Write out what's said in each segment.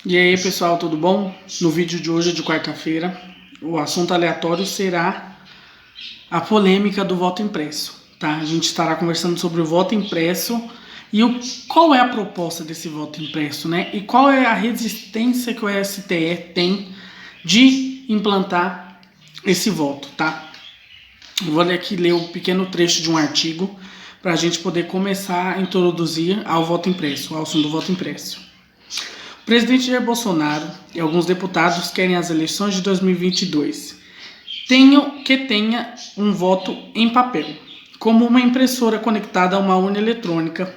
E aí, pessoal, tudo bom? No vídeo de hoje, de quarta-feira, o assunto aleatório será a polêmica do voto impresso, tá? A gente estará conversando sobre o voto impresso e qual é a proposta desse voto impresso, né? E qual é a resistência que o STE tem de implantar esse voto, tá? Eu vou ler um pequeno trecho de um artigo para a gente poder começar a introduzir ao voto impresso, ao assunto do voto impresso. O presidente Jair Bolsonaro e alguns deputados querem as eleições de 2022 tenha um voto em papel, como uma impressora conectada a uma urna eletrônica.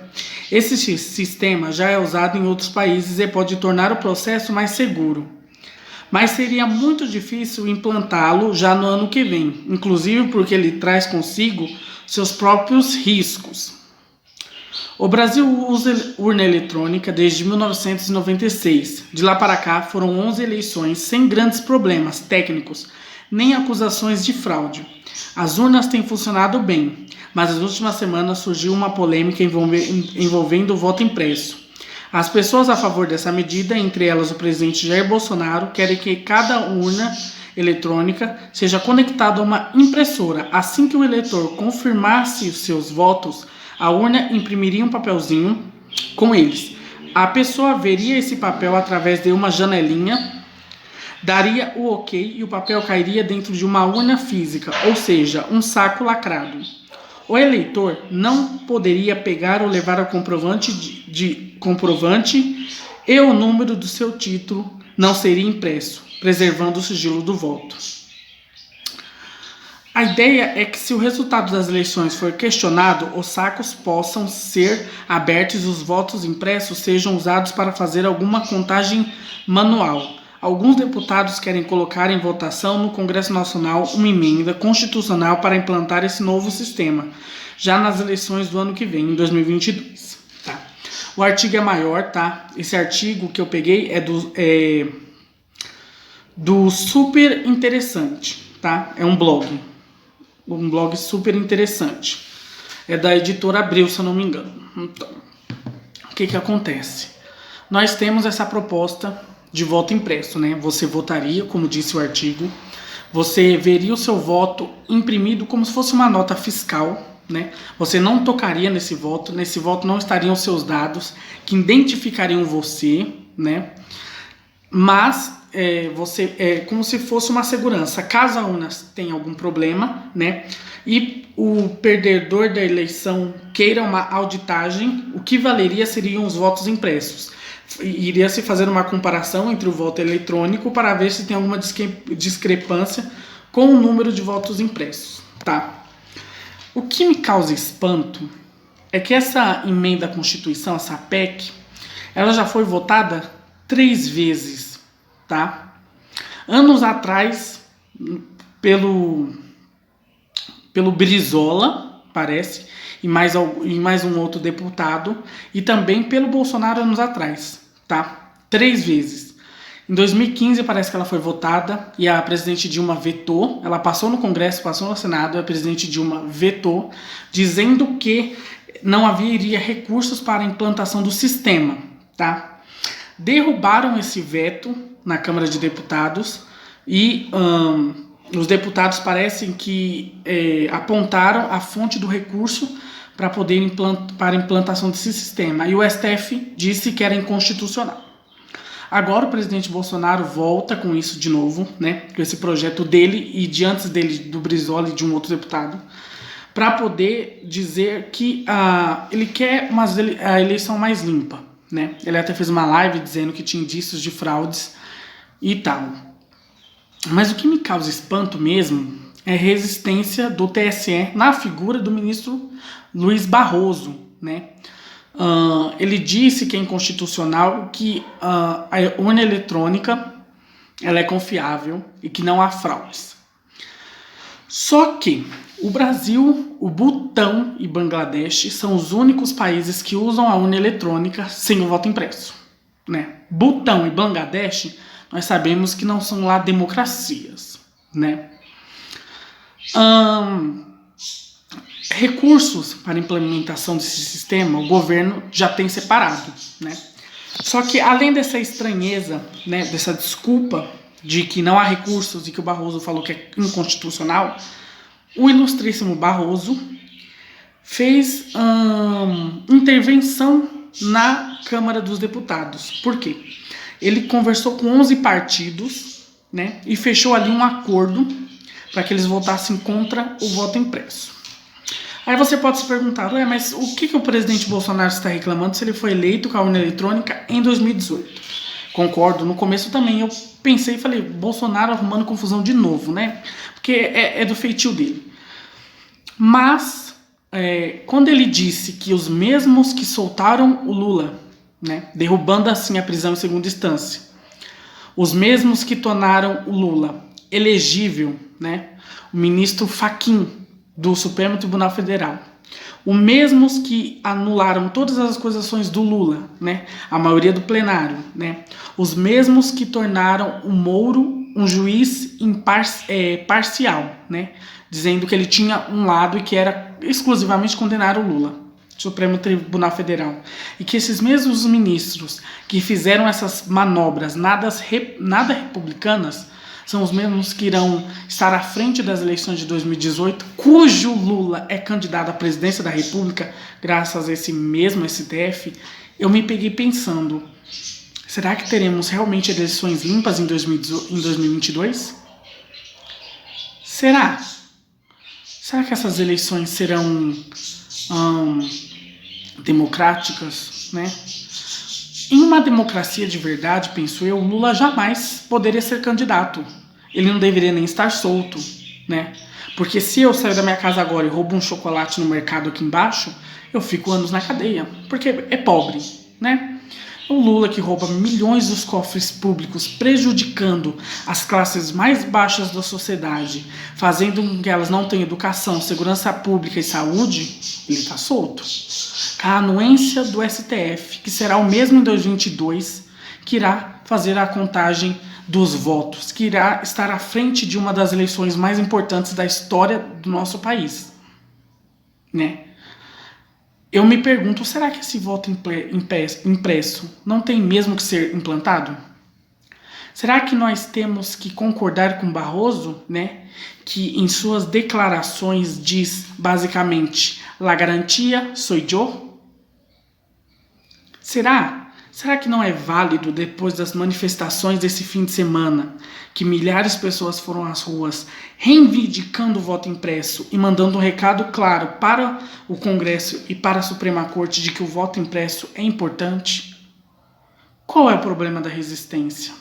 Esse sistema já é usado em outros países e pode tornar o processo mais seguro, mas seria muito difícil implantá-lo já no ano que vem, inclusive porque ele traz consigo seus próprios riscos. O Brasil usa urna eletrônica desde 1996. De lá para cá foram 11 eleições sem grandes problemas técnicos, nem acusações de fraude. As urnas têm funcionado bem, mas nas últimas semanas surgiu uma polêmica envolvendo o voto impresso. As pessoas a favor dessa medida, entre elas o presidente Jair Bolsonaro, querem que cada urna eletrônica seja conectada a uma impressora. Assim que o eleitor confirmasse os seus votos, a urna imprimiria um papelzinho com eles. A pessoa veria esse papel através de uma janelinha, daria o ok e o papel cairia dentro de uma urna física, ou seja, um saco lacrado. O eleitor não poderia pegar ou levar o comprovante e o número do seu título não seria impresso, preservando o sigilo do voto. A ideia é que se o resultado das eleições for questionado, os sacos possam ser abertos e os votos impressos sejam usados para fazer alguma contagem manual. Alguns deputados querem colocar em votação no Congresso Nacional uma emenda constitucional para implantar esse novo sistema, já nas eleições do ano que vem, em 2022. Tá? O artigo é maior, tá? Esse artigo que eu peguei é do Super Interessante, tá? É um blog super interessante. É da editora Abril, se eu não me engano. Então, o que acontece? Nós temos essa proposta de voto impresso, né? Você votaria, como disse o artigo, você veria o seu voto imprimido como se fosse uma nota fiscal, né? Você não tocaria nesse voto não estariam os seus dados que identificariam você, né? Mas você é como se fosse uma segurança. Caso a urna tenha algum problema, né, e o perdedor da eleição queira uma auditagem, o que valeria seriam os votos impressos. Iria se fazer uma comparação entre o voto eletrônico para ver se tem alguma discrepância com o número de votos impressos, tá? O que me causa espanto é que essa emenda à Constituição, essa PEC, ela já foi votada 3 vezes, tá? Anos atrás, pelo Brizola, parece, e mais um outro deputado, e também pelo Bolsonaro anos atrás, tá? 3 vezes. Em 2015 parece que ela foi votada e a presidente Dilma vetou. Ela passou no Congresso, passou no Senado, a presidente Dilma vetou, dizendo que não haveria recursos para a implantação do sistema, tá? Derrubaram esse veto na Câmara de Deputados e os deputados parecem que apontaram a fonte do recurso para poder para a implantação desse sistema. E o STF disse que era inconstitucional. Agora o presidente Bolsonaro volta com isso de novo, né, com esse projeto dele e de antes dele, do Brizola e de um outro deputado, para poder dizer que ele quer a eleição mais limpa. Né? Ele até fez uma live dizendo que tinha indícios de fraudes e tal. Mas o que me causa espanto mesmo é a resistência do TSE na figura do ministro Luiz Barroso. Né? Ele disse que é inconstitucional, que a urna eletrônica ela é confiável e que não há fraudes. Só que o Brasil, o Butão e Bangladesh são os únicos países que usam a urna eletrônica sem o voto impresso. Né? Butão e Bangladesh, nós sabemos que não são lá democracias. Né? Recursos para a implementação desse sistema, o governo já tem separado. Né? Só que além dessa estranheza, né, dessa desculpa de que não há recursos e que o Barroso falou que é inconstitucional, o ilustríssimo Barroso fez intervenção na Câmara dos Deputados. Por quê? Ele conversou com 11 partidos, né, e fechou ali um acordo para que eles votassem contra o voto impresso. Aí você pode se perguntar, mas o que o presidente Bolsonaro está reclamando se ele foi eleito com a urna eletrônica em 2018? Concordo, no começo também eu pensei e falei, Bolsonaro arrumando confusão de novo, né? Porque é do feitio dele. Mas, quando ele disse que os mesmos que soltaram o Lula, né, derrubando assim a prisão em segunda instância, os mesmos que tornaram o Lula elegível, né, o ministro Fachin do Supremo Tribunal Federal, os mesmos que anularam todas as acusações do Lula, né, a maioria do plenário, né, os mesmos que tornaram o Moro um juiz parcial, né, dizendo que ele tinha um lado e que era exclusivamente condenar o Lula, Supremo Tribunal Federal, e que esses mesmos ministros que fizeram essas manobras nada republicanas são os mesmos que irão estar à frente das eleições de 2018, cujo Lula é candidato à presidência da República, graças a esse mesmo STF. Eu me peguei pensando, será que teremos realmente eleições limpas em 2022? Será? Será que essas eleições serão democráticas, né? Em uma democracia de verdade, penso eu, Lula jamais poderia ser candidato. Ele não deveria nem estar solto, né? Porque se eu sair da minha casa agora e roubo um chocolate no mercado aqui embaixo, eu fico anos na cadeia, porque é pobre, né? O Lula que rouba milhões dos cofres públicos, prejudicando as classes mais baixas da sociedade, fazendo com que elas não tenham educação, segurança pública e saúde, ele está solto. A anuência do STF, que será o mesmo em 2022, que irá fazer a contagem dos votos, que irá estar à frente de uma das eleições mais importantes da história do nosso país, né? Eu me pergunto, será que esse voto impresso não tem mesmo que ser implantado? Será que nós temos que concordar com Barroso, né, que em suas declarações diz basicamente la garantia soy yo? Será que não é válido, depois das manifestações desse fim de semana, que milhares de pessoas foram às ruas reivindicando o voto impresso e mandando um recado claro para o Congresso e para a Suprema Corte de que o voto impresso é importante? Qual é o problema da resistência?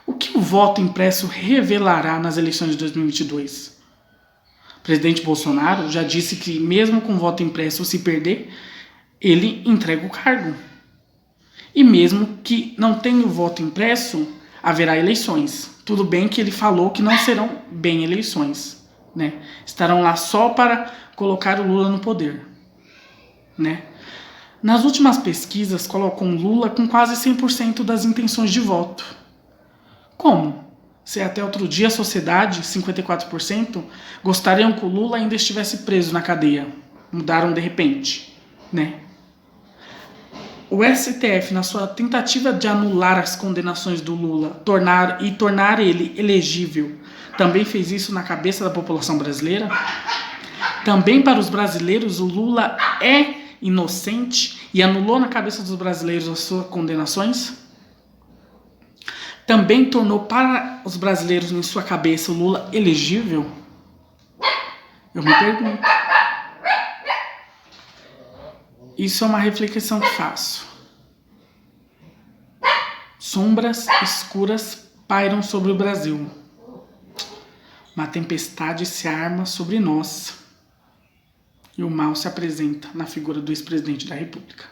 O que o voto impresso revelará nas eleições de 2022? O presidente Bolsonaro já disse que mesmo com o voto impresso se perder, ele entrega o cargo. E mesmo que não tenha o voto impresso, haverá eleições. Tudo bem que ele falou que não serão bem eleições, né? Estarão lá só para colocar o Lula no poder, né? Nas últimas pesquisas, colocam Lula com quase 100% das intenções de voto. Como? Se até outro dia a sociedade, 54%, gostariam que o Lula ainda estivesse preso na cadeia. Mudaram de repente, né? O STF, na sua tentativa de anular as condenações do Lula tornar ele elegível, também fez isso na cabeça da população brasileira? Também para os brasileiros o Lula é inocente e anulou na cabeça dos brasileiros as suas condenações? Também tornou para os brasileiros em sua cabeça o Lula elegível? Eu me pergunto. Isso é uma reflexão que faço. Sombras escuras pairam sobre o Brasil. Uma tempestade se arma sobre nós. E o mal se apresenta na figura do ex-presidente da República.